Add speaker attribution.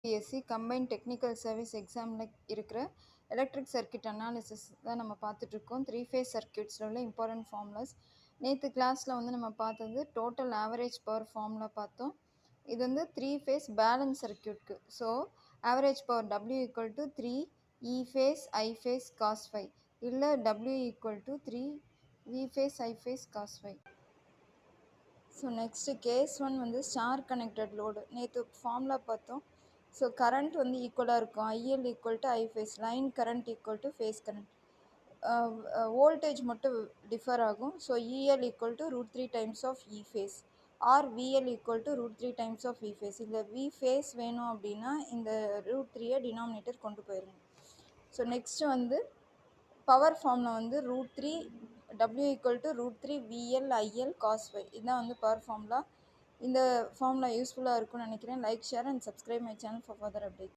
Speaker 1: BSc combined technical service எக்ஸாமில் இருக்கிற electric circuit analysis தான் நம்ம பார்த்துட்ருக்கோம். 3 ஃபேஸ் சர்க்யூட்ஸில் உள்ள இம்பார்ட்டன்ட் ஃபார்முலாஸ். நேற்று கிளாஸில் வந்து நம்ம பார்த்தது டோட்டல் ஆவரேஜ் பவர் ஃபார்முலா பார்த்தோம். இது வந்து 3 ஃபேஸ் பேலன்ஸ் சர்க்யூட்க்கு. So average power W equal to 3 E phase I phase cos phi, இல்லை W equal to 3 V phase I phase cos phi. So next case 1 வந்து ஸ்டார் கனெக்டட் லோடு. நேற்று formula பார்த்தோம். So current வந்து ஈக்குவலாக இருக்கும். IL equal to I phase, line current equal to phase current. Voltage மட்டும் differ ஆகும். So EL equal to √3 times of E face or VL equal to √3 times of E phase. இல்லை V phase வேணும் அப்படின்னா இந்த √3 denominator கொண்டு போயிருங்க. So next வந்து power formula வந்து √3 W equal to √3 VL IL cos phi. இதுதான் வந்து பவர் ஃபார்முலா. இந்த ஃபார்முலா யூஸ்ஃபுல்லாக இருக்கும்னு நினைக்கிறேன். Like, share and subscribe my channel for further update.